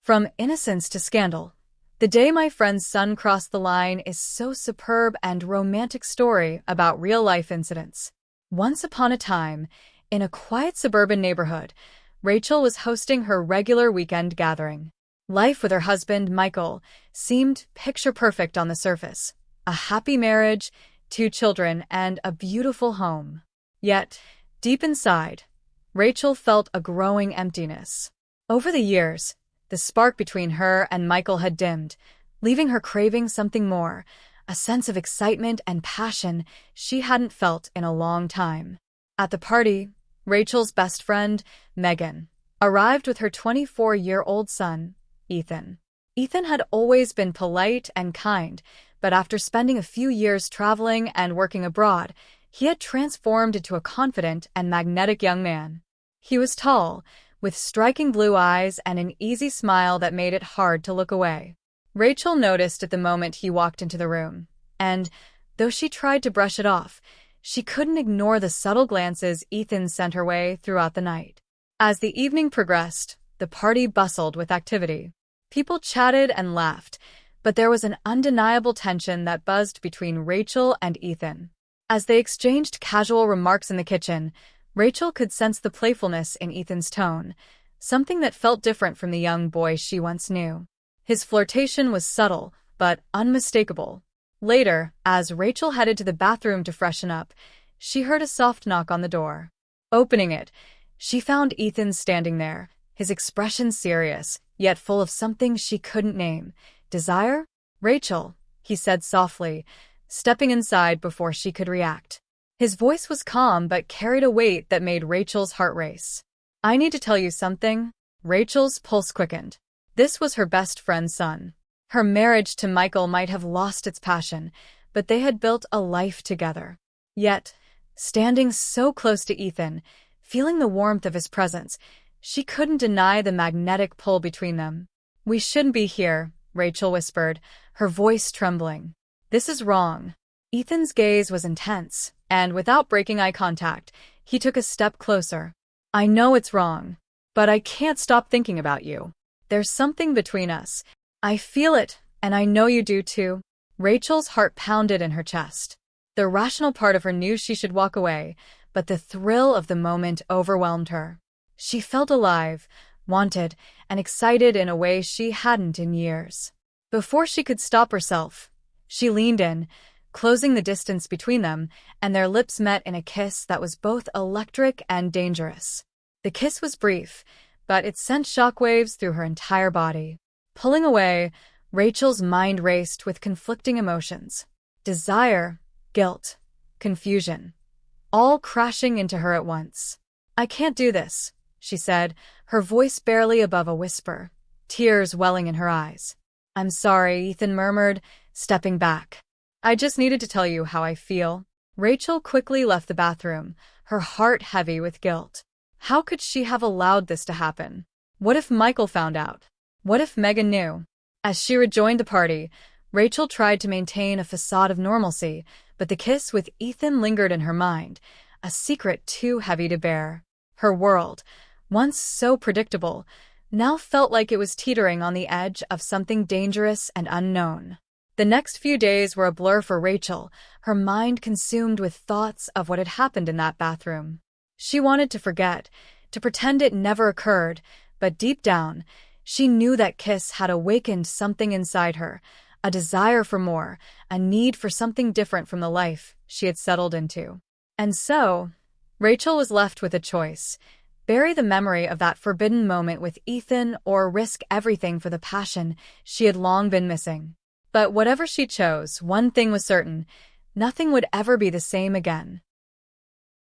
From Innocence to Scandal, The Day My Friend's Son Crossed the Line is so superb and romantic story about real-life incidents. Once upon a time, in a quiet suburban neighborhood, Rachel was hosting her regular weekend gathering. Life with her husband, Michael, seemed picture-perfect on the surface. A happy marriage, 2 children, and a beautiful home. Yet, deep inside, Rachel felt a growing emptiness. Over the years, the spark between her and Michael had dimmed, leaving her craving something more, a sense of excitement and passion she hadn't felt in a long time. At the party, Rachel's best friend, Megan, arrived with her 24-year-old son, Ethan. Ethan had always been polite and kind, but after spending a few years traveling and working abroad, he had transformed into a confident and magnetic young man. He was tall, with striking blue eyes and an easy smile that made it hard to look away. Rachel noticed at the moment he walked into the room, and, though she tried to brush it off, she couldn't ignore the subtle glances Ethan sent her way throughout the night. As the evening progressed, the party bustled with activity. People chatted and laughed, but there was an undeniable tension that buzzed between Rachel and Ethan. As they exchanged casual remarks in the kitchen, Rachel could sense the playfulness in Ethan's tone, something that felt different from the young boy she once knew. His flirtation was subtle, but unmistakable. Later, as Rachel headed to the bathroom to freshen up, she heard a soft knock on the door. Opening it, she found Ethan standing there, his expression serious, yet full of something she couldn't name. "Desire?" "Rachel," he said softly, stepping inside before she could react. His voice was calm but carried a weight that made Rachel's heart race. "I need to tell you something." Rachel's pulse quickened. This was her best friend's son. Her marriage to Michael might have lost its passion, but they had built a life together. Yet, standing so close to Ethan, feeling the warmth of his presence, she couldn't deny the magnetic pull between them. "We shouldn't be here," Rachel whispered, her voice trembling. "This is wrong." Ethan's gaze was intense, and without breaking eye contact, he took a step closer. "I know it's wrong, but I can't stop thinking about you. There's something between us. I feel it, and I know you do too." Rachel's heart pounded in her chest. The rational part of her knew she should walk away, but the thrill of the moment overwhelmed her. She felt alive, wanted, and excited in a way she hadn't in years. Before she could stop herself, she leaned in, closing the distance between them, and their lips met in a kiss that was both electric and dangerous. The kiss was brief, but it sent shockwaves through her entire body. Pulling away, Rachel's mind raced with conflicting emotions. Desire, guilt, confusion, all crashing into her at once. "I can't do this," she said, her voice barely above a whisper, tears welling in her eyes. "I'm sorry," Ethan murmured, stepping back. "I just needed to tell you how I feel." Rachel quickly left the bathroom, her heart heavy with guilt. How could she have allowed this to happen? What if Michael found out? What if Megan knew? As she rejoined the party, Rachel tried to maintain a facade of normalcy, but the kiss with Ethan lingered in her mind, a secret too heavy to bear. Her world, once so predictable, now felt like it was teetering on the edge of something dangerous and unknown. The next few days were a blur for Rachel, her mind consumed with thoughts of what had happened in that bathroom. She wanted to forget, to pretend it never occurred, but deep down, she knew that kiss had awakened something inside her, a desire for more, a need for something different from the life she had settled into. And so, Rachel was left with a choice: bury the memory of that forbidden moment with Ethan or risk everything for the passion she had long been missing. But whatever she chose, one thing was certain: nothing would ever be the same again.